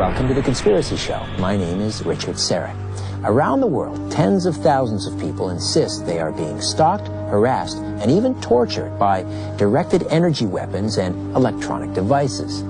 Welcome to The Conspiracy Show. My name is Richard Serra. Around the world, tens of thousands of people insist they are being stalked, harassed, and even tortured by directed energy weapons and electronic devices.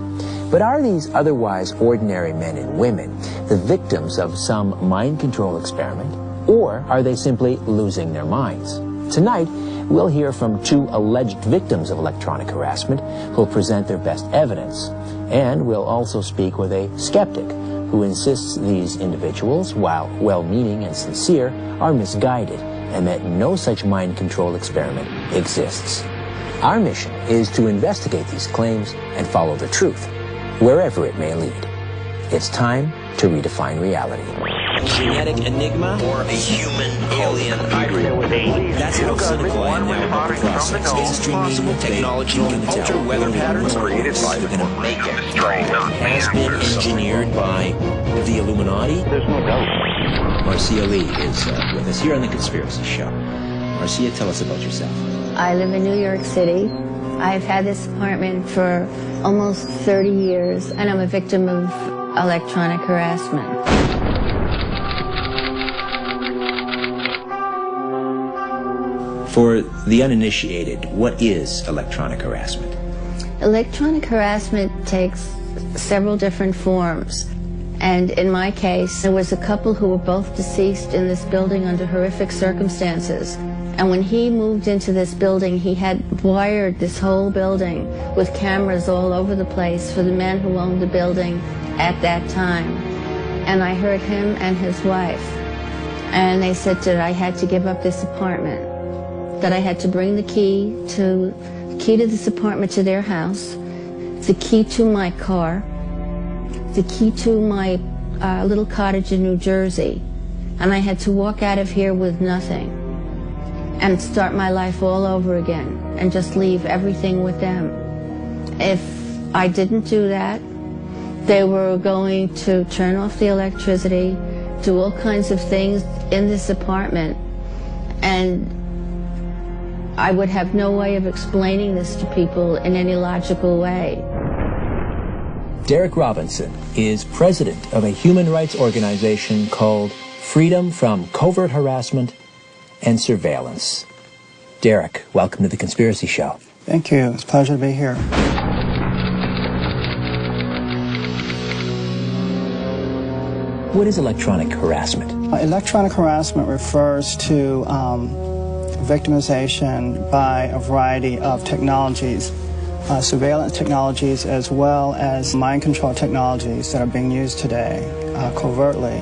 But are these otherwise ordinary men and women the victims of some mind control experiment, or are they simply losing their minds? Tonight, we'll hear from two alleged victims of electronic harassment who'll present their best evidence. And we'll also speak with a skeptic who insists these individuals, while well-meaning and sincere, are misguided and that no such mind control experiment exists. Our mission is to investigate these claims and follow the truth, wherever it may lead. It's time to redefine reality. Genetic enigma or a human alien hybrid. That's how cynical I am now about the process. Mainstream media, technology can alter weather patterns created by the make it. Has been engineered by the Illuminati. There's no doubt. Marcia Lee is with us here on The Conspiracy Show. Marcia, tell us about yourself. I live in New York City. I've had this apartment for almost 30 years, and I'm a victim of electronic harassment. For the uninitiated, what is electronic harassment? Electronic harassment takes several different forms. And in my case, there was a couple who were both deceased in this building under horrific circumstances. And when he moved into this building, he had wired this whole building with cameras all over the place for the men who owned the building at that time. And I heard him and his wife. And they said that I had to give up this apartment, that I had to bring the key to this apartment to their house, the key to my car, the key to my little cottage in New Jersey, and I had to walk out of here with nothing and start my life all over again and just leave everything with them. If I didn't do that, they were going to turn off the electricity, do all kinds of things in this apartment, and I would have no way of explaining this to people in any logical way. Derek Robinson is president of a human rights organization called Freedom from Covert Harassment and Surveillance. Derek, welcome to The Conspiracy Show. Thank you. It's a pleasure to be here. What is electronic harassment? Electronic harassment refers to victimization by a variety of technologies, surveillance technologies as well as mind control technologies that are being used today covertly.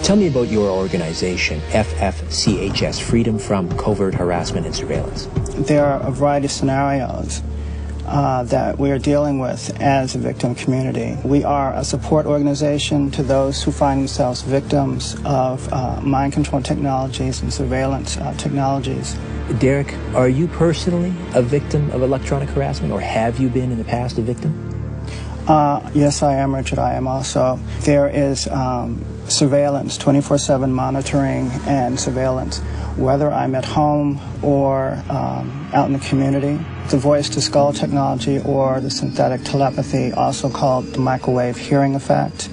Tell me about your organization, FFCHS, Freedom from Covert Harassment and Surveillance. There are a variety of scenarios that we are dealing with as a victim community. We are a support organization to those who find themselves victims of mind control technologies and surveillance technologies. Derek, are you personally a victim of electronic harassment, or have you been in the past a victim? Yes, I am, Richard. I am also. There is surveillance, 24/7 monitoring and surveillance, whether I'm at home or out in the community. The voice-to-skull technology, or the synthetic telepathy, also called the microwave hearing effect,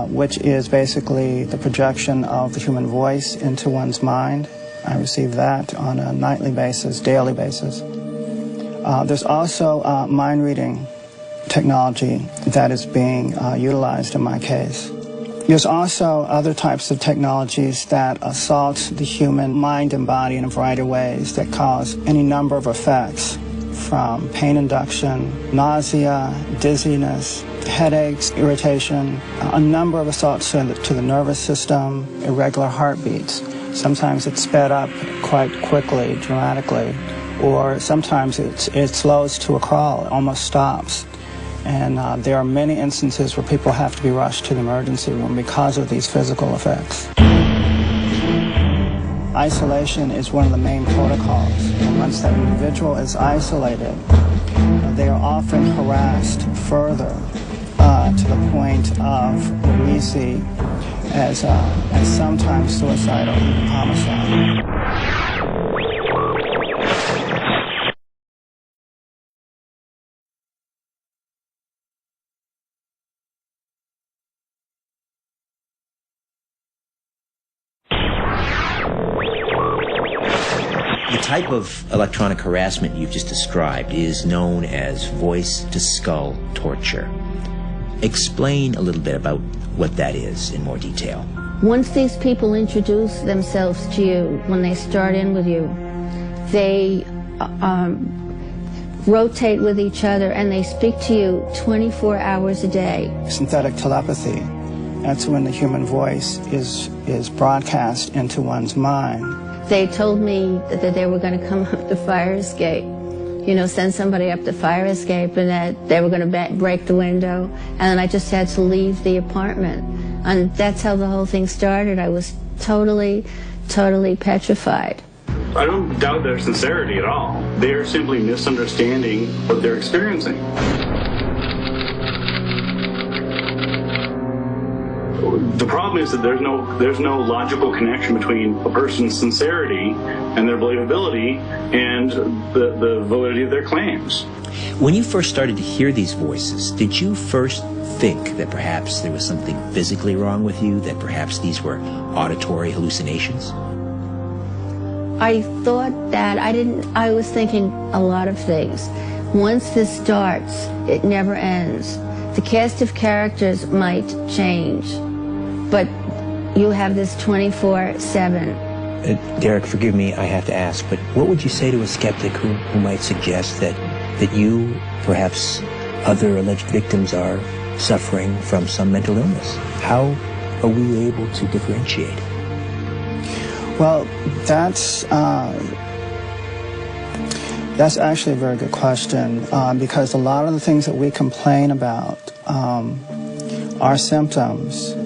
which is basically the projection of the human voice into one's mind. I receive that on a nightly basis, daily basis. There's also mind-reading technology that is being utilized in my case. There's also other types of technologies that assault the human mind and body in a variety of ways that cause any number of effects, from pain induction, nausea, dizziness, headaches, irritation, a number of assaults to the nervous system, irregular heartbeats. Sometimes it's sped up quite quickly, dramatically, or sometimes it slows to a crawl, it almost stops. And there are many instances where people have to be rushed to the emergency room because of these physical effects. Isolation is one of the main protocols. And once that individual is isolated, they are often harassed further to the point of what we see as sometimes suicidal, even homicide. type of electronic harassment you've just described is known as voice-to-skull torture. Explain a little bit about what that is in more detail. Once these people introduce themselves to you, when they start in with you, they rotate with each other and they speak to you 24 hours a day. Synthetic telepathy, that's when the human voice is broadcast into one's mind. They told me that they were going to come up the fire escape, you know, send somebody up the fire escape, and that they were going to break the window, and then I just had to leave the apartment. And that's how the whole thing started. I was totally petrified. I don't doubt their sincerity at all. They are simply misunderstanding what they're experiencing. The problem is that there's no logical connection between a person's sincerity and their believability and the validity of their claims. When you first started to hear these voices, did you first think that perhaps there was something physically wrong with you, that perhaps these were auditory hallucinations? I thought that I was thinking a lot of things. Once this starts, it never ends. The cast of characters might change, but you have this 24/7. Derek, forgive me, I have to ask, but what would you say to a skeptic who might suggest that you, perhaps other alleged victims, are suffering from some mental illness? How are we able to differentiate? Well, that's actually a very good question, because a lot of the things that we complain about are symptoms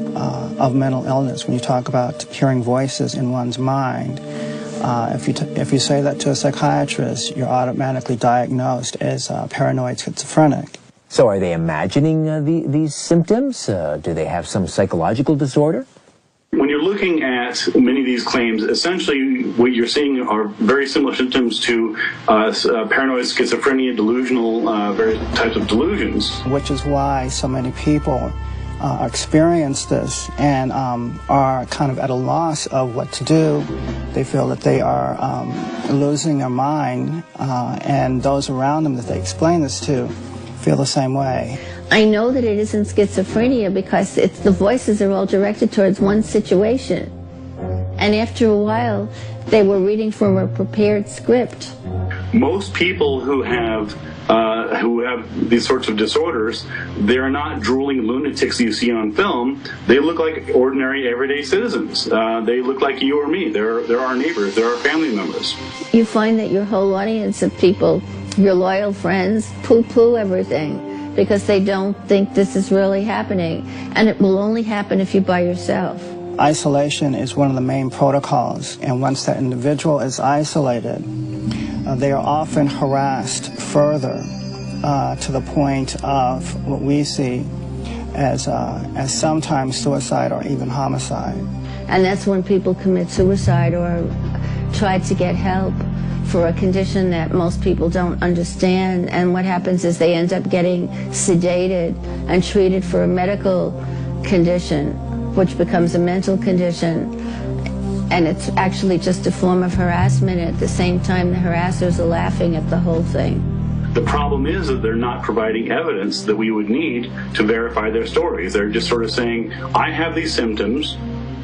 of mental illness. When you talk about hearing voices in one's mind, if you say that to a psychiatrist, you're automatically diagnosed as paranoid schizophrenic. So are they imagining these symptoms? Do they have some psychological disorder? When you're looking at many of these claims, essentially what you're seeing are very similar symptoms to paranoid schizophrenia, delusional, various types of delusions. Which is why so many people experience this and are kind of at a loss of what to do. They feel that they are losing their mind, and those around them that they explain this to feel the same way. I know that it isn't schizophrenia because the voices are all directed towards one situation. And after a while, they were reading from a prepared script. Most people who have these sorts of disorders, they're not drooling lunatics you see on film. They look like ordinary, everyday citizens. They look like you or me. They're our neighbors. They're our family members. You find that your whole audience of people, your loyal friends, poo-poo everything because they don't think this is really happening. And it will only happen if you're by yourself. Isolation is one of the main protocols, and once that individual is isolated, they are often harassed further to the point of what we see as sometimes suicide or even homicide. And that's when people commit suicide or try to get help for a condition that most people don't understand. And what happens is they end up getting sedated and treated for a medical condition, which becomes a mental condition. And it's actually just a form of harassment. At the same time, the harassers are laughing at the whole thing. The problem is that they're not providing evidence that we would need to verify their stories. They're just sort of saying, I have these symptoms,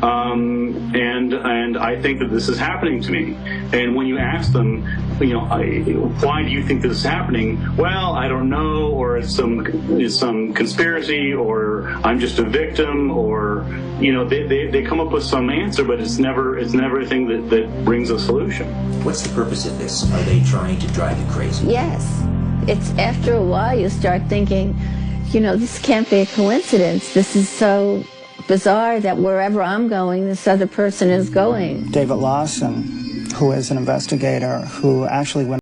and I think that this is happening to me. And when you ask them, why do you think this is happening? Well, I don't know, or it's some conspiracy, or I'm just a victim, or they come up with some answer, but it's never a thing that brings a solution. What's the purpose of this? Are they trying to drive you crazy? Yes. It's after a while you start thinking, this can't be a coincidence. This is so bizarre that wherever I'm going, this other person is going. David Lawson, who is an investigator who actually went